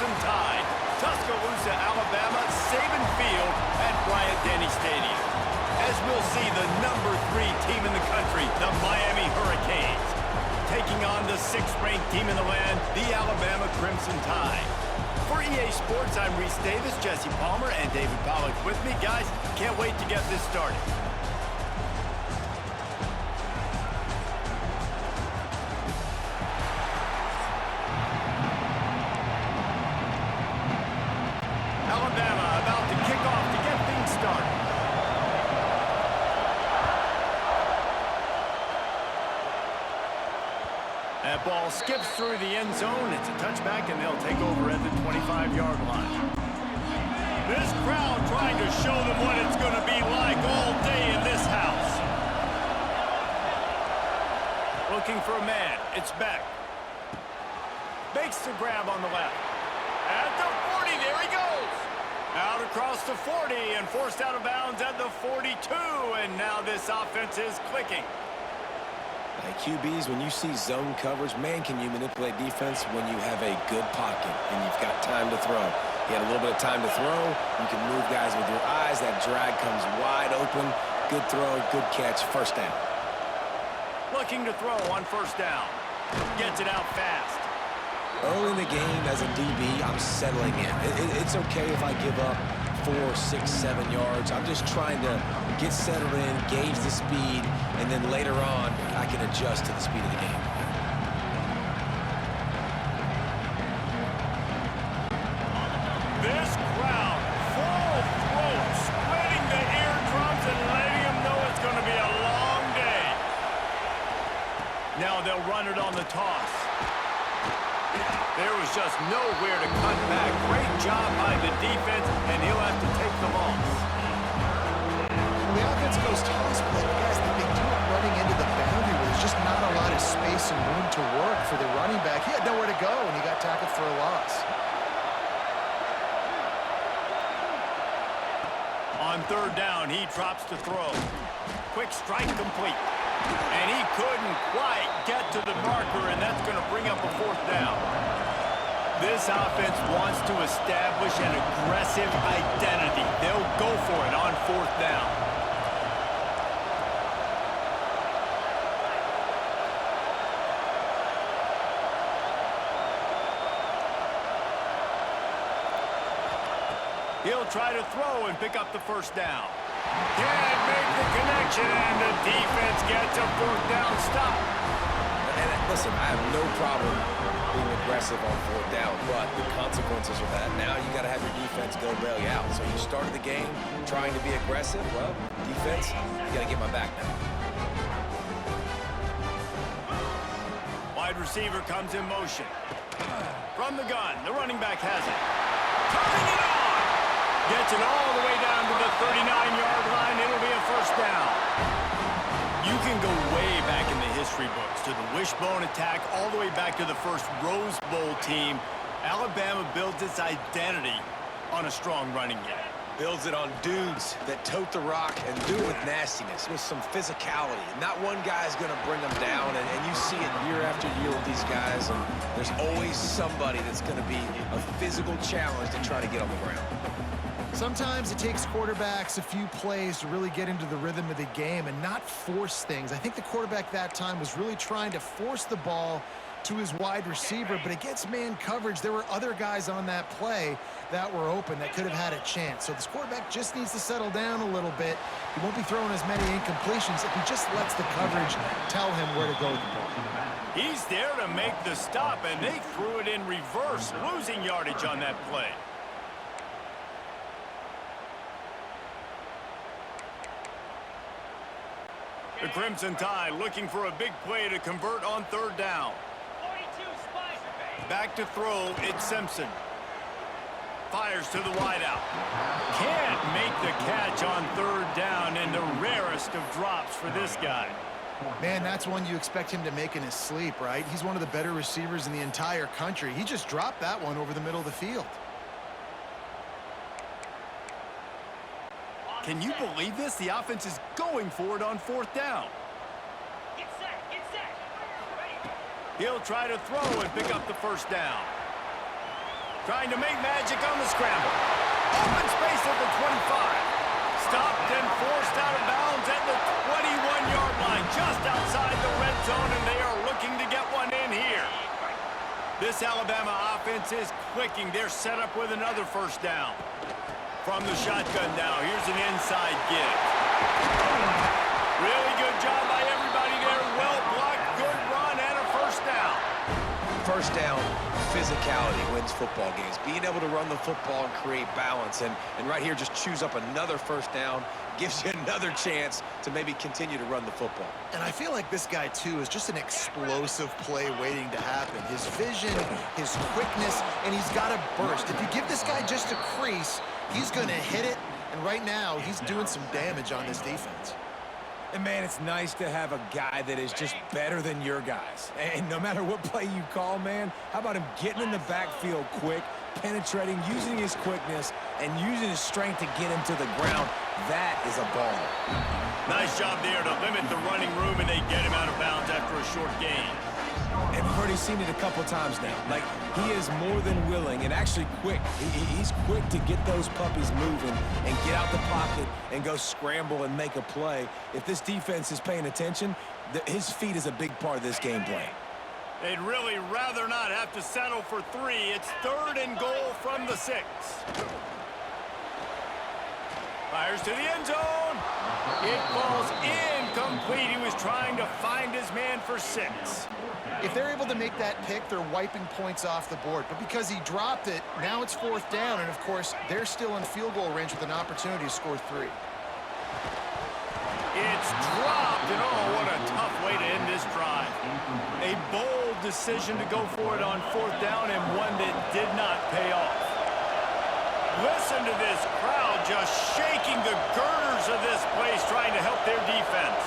Crimson Tide, Tuscaloosa, Alabama, Saban Field at Bryant-Denny Stadium. As we'll see, the #3 team in the country, the Miami Hurricanes, taking on the 6th-ranked team in the land, the Alabama Crimson Tide. For EA Sports, I'm Reese Davis, Jesse Palmer, and David Pollack with me. Guys, can't wait to get this started. Alabama about to kick off to get things started. That ball skips through the end zone. It's a touchback, and they'll take over at the 25-yard line. This crowd trying to show them what it's going to be like all day in this house. Looking for a man. It's Beck. Makes the grab on the left. At the 40, there he goes. Out across the 40 and forced out of bounds at the 42. And now this offense is clicking. Like QBs, when you see zone coverage, man, can you manipulate defense when you have a good pocket and you've got time to throw. You had a little bit of time to throw. You can move guys with your eyes. That drag comes wide open. Good throw, good catch, first down. Looking to throw on first down. Gets it out fast. Early in the game, as a DB, I'm settling in. It's okay if I give up 4, 6, 7 yards. I'm just trying to get settled in, gauge the speed, and then later on, I can adjust to the speed of the game. This crowd, full throat, splitting the eardrums and letting them know it's going to be a long day. Now they'll run it on the toss. There was just nowhere to cut back. Great job by the defense, and he'll have to take the loss. The offense goes toss play. Guys, they do it running into the boundary where there's just not a lot of space and room to work for the running back. He had nowhere to go, and he got tackled for a loss. On third down, he drops to throw. Quick strike complete. And he couldn't quite get to the marker, and that's going to bring up a fourth down. This offense wants to establish an aggressive identity. They'll go for it on fourth down. He'll try to throw and pick up the first down. Can't make the connection, and the defense gets a fourth down stop. And listen, I have no problem being aggressive on fourth down, but the consequences of that, now you got to have your defense go bail you out. So you started the game trying to be aggressive. Well, defense, you got to get my back now. Wide receiver comes in motion. From the gun, the running back has it. Turning it on! Gets it all the way down to the 39-yard line. It'll be a first down. You can go way back in the history books to the wishbone attack, all the way back to the first Rose Bowl team. Alabama builds its identity on a strong running game. Builds it on dudes that tote the rock and do it with nastiness, with some physicality. Not one guy's going to bring them down, and you see it year after year with these guys, and there's always somebody that's going to be a physical challenge to try to get on the ground. Sometimes it takes quarterbacks a few plays to really get into the rhythm of the game and not force things. I think the quarterback that time was really trying to force the ball to his wide receiver, but against man coverage, there were other guys on that play that were open that could have had a chance. So this quarterback just needs to settle down a little bit. He won't be throwing as many incompletions if he just lets the coverage tell him where to go with the ball. He's there to make the stop, and they threw it in reverse, losing yardage on that play. The Crimson Tide looking for a big play to convert on third down. Back to throw, it's Simpson. Fires to the wideout. Can't make the catch on third down, and the rarest of drops for this guy. Man, that's one you expect him to make in his sleep, right? He's one of the better receivers in the entire country. He just dropped that one over the middle of the field. Can you believe this? The offense is going for it on fourth down. Get set. He'll try to throw and pick up the first down. Trying to make magic on the scramble. Open space at the 25. Stopped and forced out of bounds at the 21-yard line, just outside the red zone, and they are looking to get one in here. This Alabama offense is clicking. They're set up with another first down. From the shotgun now, here's an inside give. Really good job by everybody there. Well blocked, good run, and a first down. First down, physicality wins football games. Being able to run the football and create balance. And right here, just choose up another first down, gives you another chance to maybe continue to run the football. And I feel like this guy, too, is just an explosive play waiting to happen. His vision, his quickness, and he's got a burst. If you give this guy just a crease, he's going to hit it. And right now, he's doing some damage on this defense. And, man, it's nice to have a guy that is just better than your guys. And no matter what play you call, man, how about him getting in the backfield quick, penetrating, using his quickness, and using his strength to get him to the ground? That is a baller. Nice job there to limit the running room, and they get him out of bounds after a short gain. And we've already seen it a couple times now. Like, he is more than willing and actually quick. He's quick to get those puppies moving and get out the pocket and go scramble and make a play. If this defense is paying attention, his feet is a big part of this game plan. They'd really rather not have to settle for 3. It's 3rd and goal from the 6. Fires to the end zone. It falls incomplete. He was trying to find his man for 6. If they're able to make that pick, they're wiping points off the board. But because he dropped it, now it's 4th down. And, of course, they're still in field goal range with an opportunity to score 3. It's dropped, and oh, what a tough way to end this drive. A bold decision to go for it on 4th down, and one that did not pay off. Listen to this crowd just shaking the girders of this place, trying to help their defense.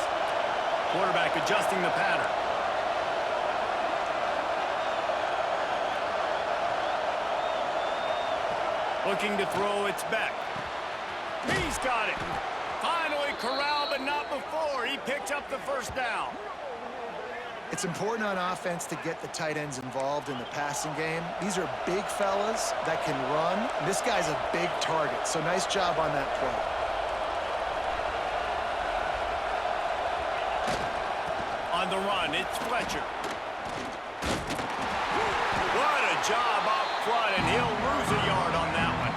Quarterback adjusting the pattern. Looking to throw, it's Beck. He's got it. Finally corralled, but not before. He picked up the first down. It's important on offense to get the tight ends involved in the passing game. These are big fellas that can run. This guy's a big target, so nice job on that play. On the run, it's Fletcher. What a job up front, and he'll lose a yard on that one.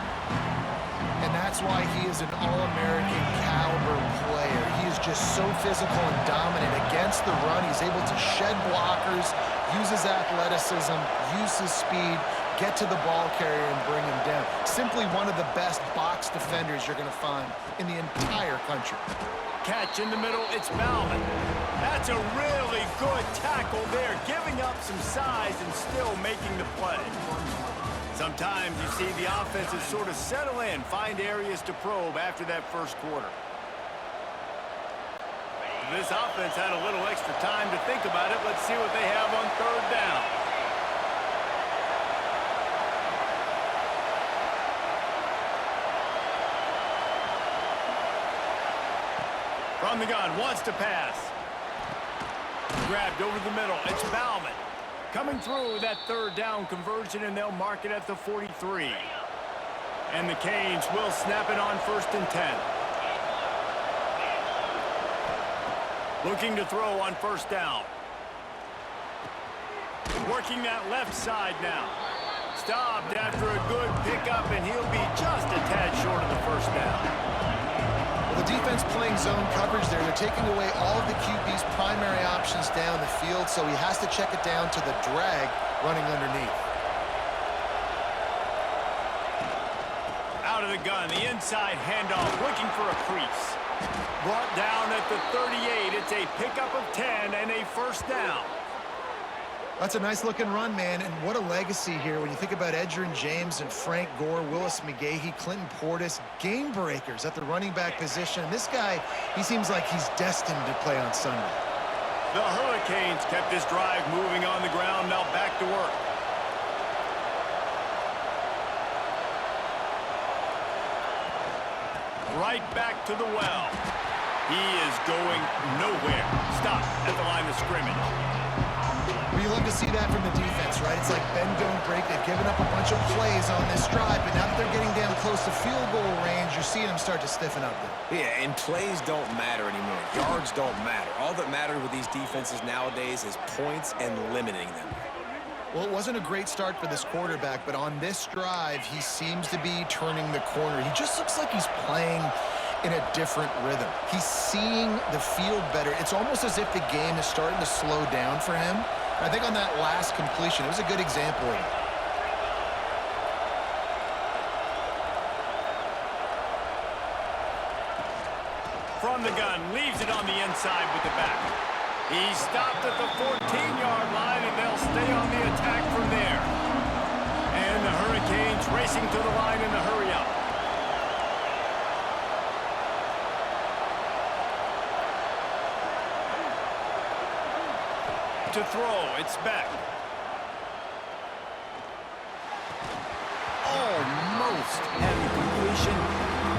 And that's why he is an All-American caliber player. He is just so physical and dominant against the run. He's able to shed blockers, use his athleticism, use his speed, get to the ball carrier and bring him down. Simply one of the best box defenders you're going to find in the entire country. Catch in the middle, it's Bauman. That's a really good tackle there, giving up some size and still making the play. Sometimes you see the offenses sort of settle in, find areas to probe after that first quarter. This offense had a little extra time to think about it. Let's see what they have on 3rd down. From the gun, wants to pass. Grabbed over the middle, it's Bauman. Coming through with that 3rd down conversion, and they'll mark it at the 43. And the Canes will snap it on 1st and 10. Looking to throw on 1st down. Working that left side now. Stopped after a good pickup, and he'll be just a tad short of the 1st down. Well, the defense playing zone coverage there. They're taking away all of the QB's primary options down the field, so he has to check it down to the drag running underneath. Out of the gun, the inside handoff, looking for a crease. Brought down at the 38. It's a pickup of 10 and a 1st down. That's a nice-looking run, man, and what a legacy here when you think about Edgerrin James and Frank Gore, Willis McGahee, Clinton Portis, game breakers at the running back position. This guy, he seems like he's destined to play on Sunday. The Hurricanes kept this drive moving on the ground, now back to work. Right back to the well. He is going nowhere. Stop at the line of scrimmage. Well, you love to see that from the defense, right? It's like bend, don't break. They've given up a bunch of plays on this drive, but now that they're getting down close to field goal range, you're seeing them start to stiffen up there. Yeah, and plays don't matter anymore. Yards don't matter. All that matters with these defenses nowadays is points and limiting them. Well, it wasn't a great start for this quarterback, but on this drive, he seems to be turning the corner. He just looks like he's playing in a different rhythm. He's seeing the field better. It's almost as if the game is starting to slow down for him. I think on that last completion, it was a good example of it. From the gun, leaves it on the inside with the back. He stopped at the 14-yard line, and they'll stay on the attack from there. And the Hurricanes racing to the line in the hurry-up. To throw, it's Beck. Almost had the completion,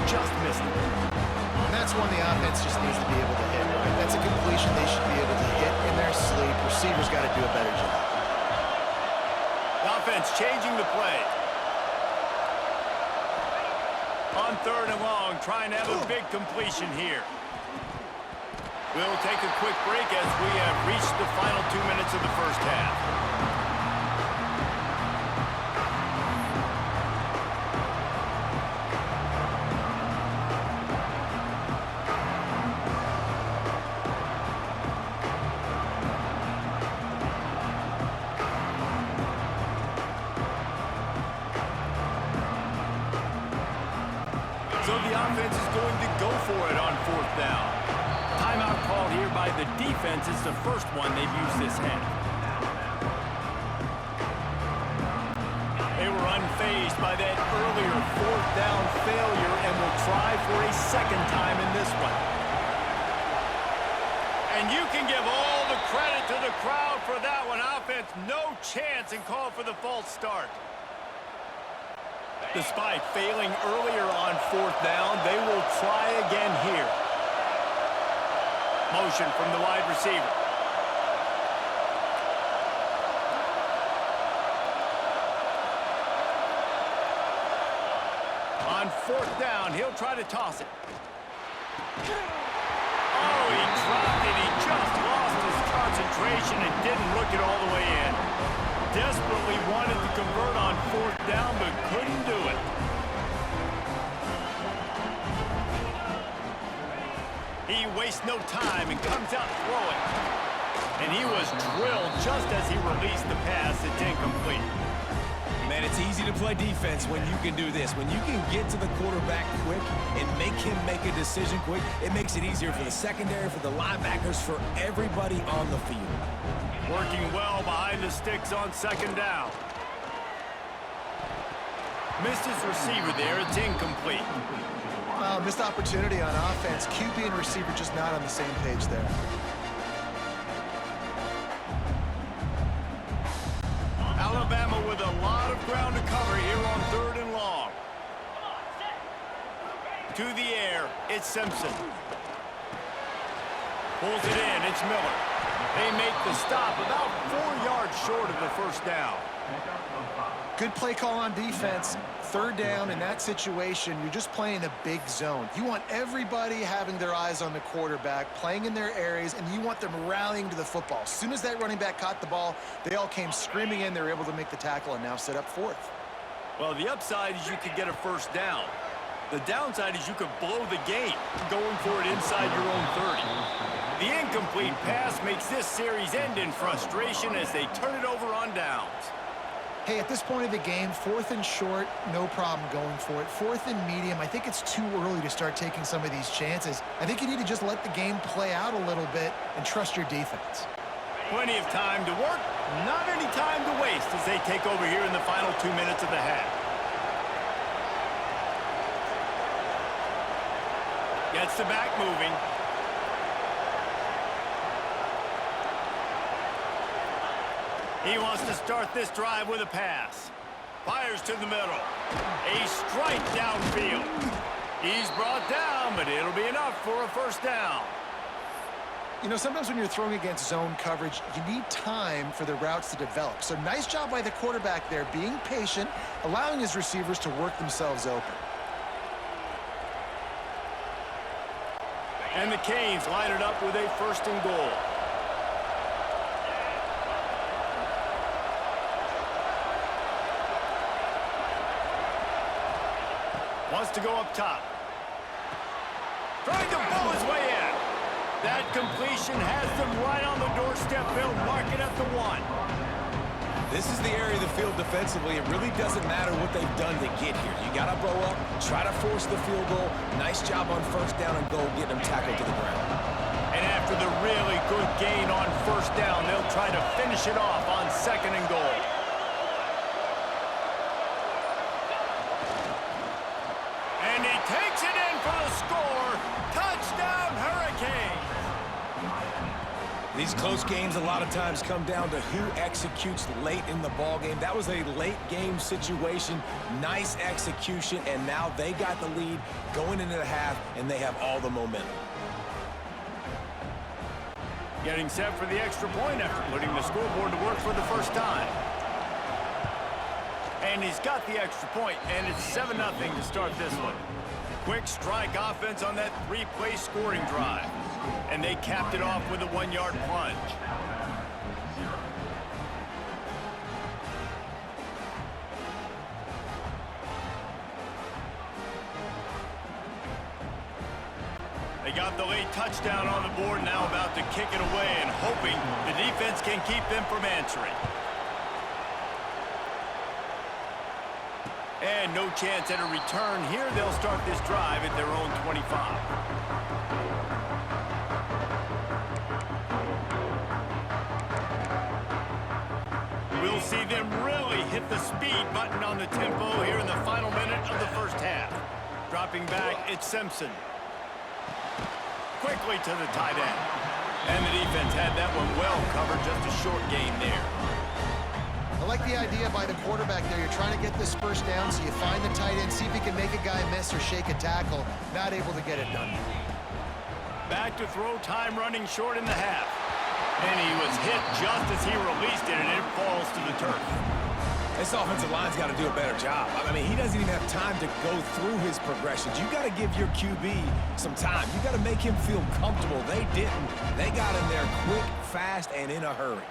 just missed it. And that's one the offense just needs to be able to hit, right? That's a completion they should be able to hit in their sleep. Receivers got to do a better job. The offense changing the play. On 3rd and long, trying to have a big completion here. We'll take a quick break as we have reached the final 2 minutes of the first half. So the offense is going to go for it on 4th down. Timeout called here by the defense. It's the first one they've used this half. They were unfazed by that earlier 4th down failure and will try for a second time in this one. And you can give all the credit to the crowd for that one. Offense, no chance, and call for the false start. Despite failing earlier on 4th down, they will try again here. Motion from the wide receiver. On 4th down, he'll try to toss it. Oh, he dropped it. He just lost his concentration and didn't look it all the way in. Desperately wanted to convert on 4th down, but couldn't do it. He wastes no time and comes out throwing. And he was drilled just as he released the pass. It's incomplete. Man, it's easy to play defense when you can do this. When you can get to the quarterback quick and make him make a decision quick, it makes it easier for the secondary, for the linebackers, for everybody on the field. Working well behind the sticks on 2nd down. Missed his receiver there. It's incomplete. Missed opportunity on offense. QB and receiver just not on the same page there. Alabama with a lot of ground to cover here on 3rd and long. To the air, it's Simpson. Pulls it in, it's Miller. They make the stop about 4 yards short of the 1st down. Good play call on defense. 3rd down in that situation, you're just playing a big zone. You want everybody having their eyes on the quarterback, playing in their areas, and you want them rallying to the football. As soon as that running back caught the ball, they all came screaming in. They were able to make the tackle and now set up 4th. Well, the upside is you could get a 1st down. The downside is you could blow the game going for it inside your own 30. The incomplete pass makes this series end in frustration as they turn it over on downs. Hey, at this point of the game, 4th and short, no problem going for it. 4th and medium, I think it's too early to start taking some of these chances. I think you need to just let the game play out a little bit and trust your defense. Plenty of time to work, not any time to waste as they take over here in the final 2 minutes of the half. Gets the back moving. He wants to start this drive with a pass. Fires to the middle. A strike downfield. He's brought down, but it'll be enough for a 1st down. You know, sometimes when you're throwing against zone coverage, you need time for the routes to develop. So nice job by the quarterback there, being patient, allowing his receivers to work themselves open. And the Canes line it up with a 1st and goal. Wants to go up top. Trying to pull his way in. That completion has them right on the doorstep. They'll mark it at the 1. This is the area of the field defensively. It really doesn't matter what they've done to get here. You got to blow up, try to force the field goal. Nice job on 1st down and goal, getting them tackled to the ground. And after the really good gain on 1st down, they'll try to finish it off on 2nd and goal. And he takes it in for the score. Touchdown, Hurricanes. These close games a lot of times come down to who executes late in the ball game. That was a late game situation. Nice execution, and now they got the lead going into the half, and they have all the momentum. Getting set for the extra point after putting the scoreboard to work for the 1st time. And he's got the extra point, and it's 7-0 to start this one. Quick strike offense on that 3-play scoring drive. And they capped it off with a 1-yard plunge. They got the late touchdown on the board, now about to kick it away and hoping the defense can keep them from answering. And no chance at a return here. They'll start this drive at their own 25. We'll see them really hit the speed button on the tempo here in the final minute of the 1st half. Dropping back, it's Simpson. Quickly to the tight end. And the defense had that one well covered, just a short gain there. I like the idea by the quarterback there. You're trying to get this 1st down, so you find the tight end, see if he can make a guy miss or shake a tackle. Not able to get it done. Back to throw, time running short in the half. And he was hit just as he released it, and it falls to the turf. This offensive line's got to do a better job. I mean, he doesn't even have time to go through his progressions. You got to give your QB some time. You got to make him feel comfortable. They didn't. They got him there quick, fast, and in a hurry.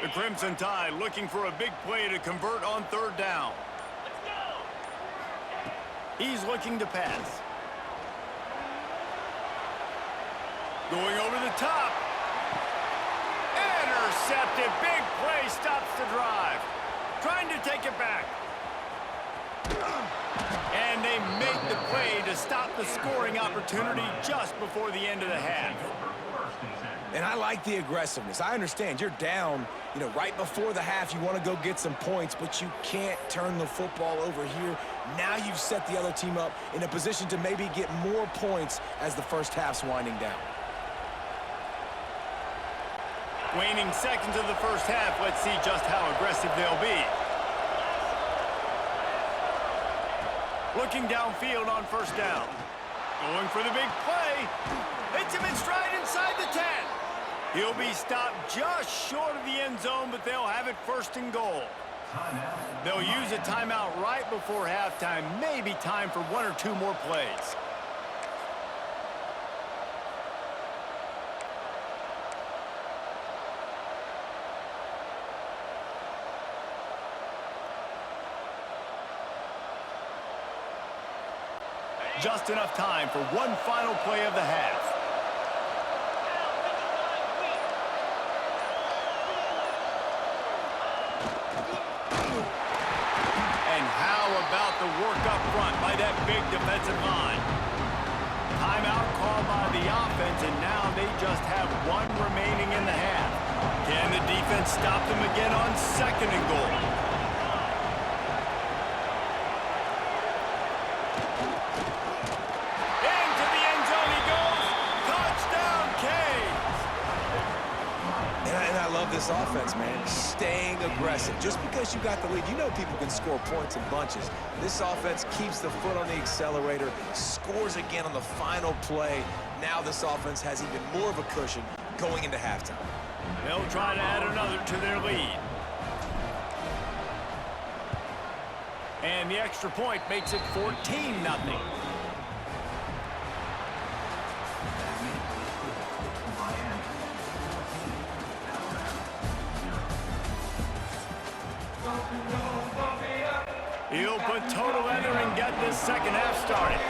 The Crimson Tide looking for a big play to convert on 3rd down. He's looking to pass. Going over the top. Intercepted. Big play stops the drive. Trying to take it back. And they make the play to stop the scoring opportunity just before the end of the half. And I like the aggressiveness. I understand you're down, right before the half. You want to go get some points, but you can't turn the football over here. Now you've set the other team up in a position to maybe get more points as the 1st half's winding down. Waning seconds of the 1st half. Let's see just how aggressive they'll be. Looking downfield on 1st down. Going for the big play. Hits him in stride inside the 10. He'll be stopped just short of the end zone, but they'll have it 1st and goal. They'll use a timeout right before halftime. Maybe time for 1 or 2 more plays. Just enough time for one final play of the half. And how about the work up front by that big defensive line? Timeout called by the offense, and now they just have 1 remaining in the half. Can the defense stop them again on 2nd and goal? this offense, man, staying aggressive. Just because you got the lead, you know people can score points in bunches. This offense keeps the foot on the accelerator, scores again on the final play. Now this offense has even more of a cushion going into halftime. They'll try to add another to their lead. And the extra point makes it 14-0. He'll put total leather and get this second half started.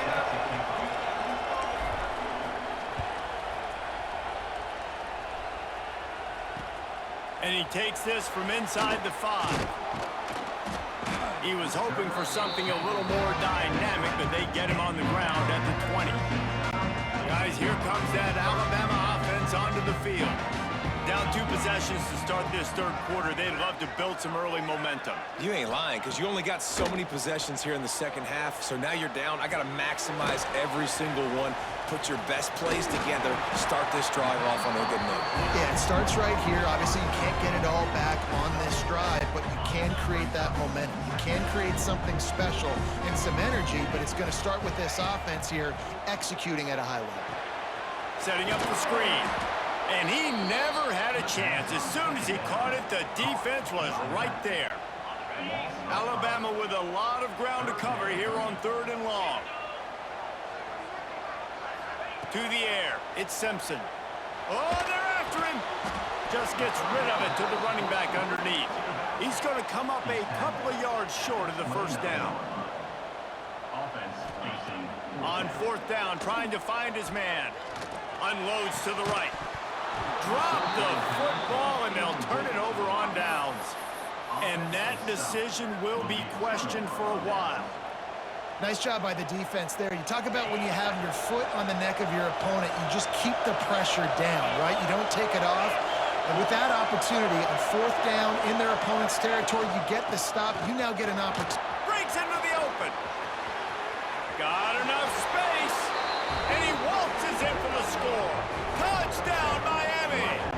And he takes this from inside the 5. He was hoping for something a little more dynamic, but they get him on the ground at the 20. Guys, here comes that Alabama offense onto the field. Down 2 possessions to start this third quarter. They'd love to build some early momentum. You ain't lying, because you only got so many possessions here in the second half, so now you're down. I got to maximize every single one. Put your best plays together. Start this drive off on a good note. Yeah, it starts right here. Obviously, you can't get it all back on this drive, but you can create that momentum. You can create something special and some energy, but it's going to start with this offense here executing at a high level. Setting up the screen. And he never had a chance. As soon as he caught it, the defense was right there. Alabama with a lot of ground to cover here on 3rd and long. To the air. It's Simpson. Oh, they're after him. Just gets rid of it to the running back underneath. He's going to come up a couple of yards short of the first down. On 4th down, trying to find his man. Unloads to the right. Drop the football, and they'll turn it over on downs. And that decision will be questioned for a while. Nice job by the defense there. You talk about when you have your foot on the neck of your opponent, you just keep the pressure down, right? You don't take it off. And with that opportunity, on 4th down in their opponent's territory, you get the stop. You now get an opportunity. Breaks into the open. Got enough space. And he waltzes in for the score. Touchdown, Miami.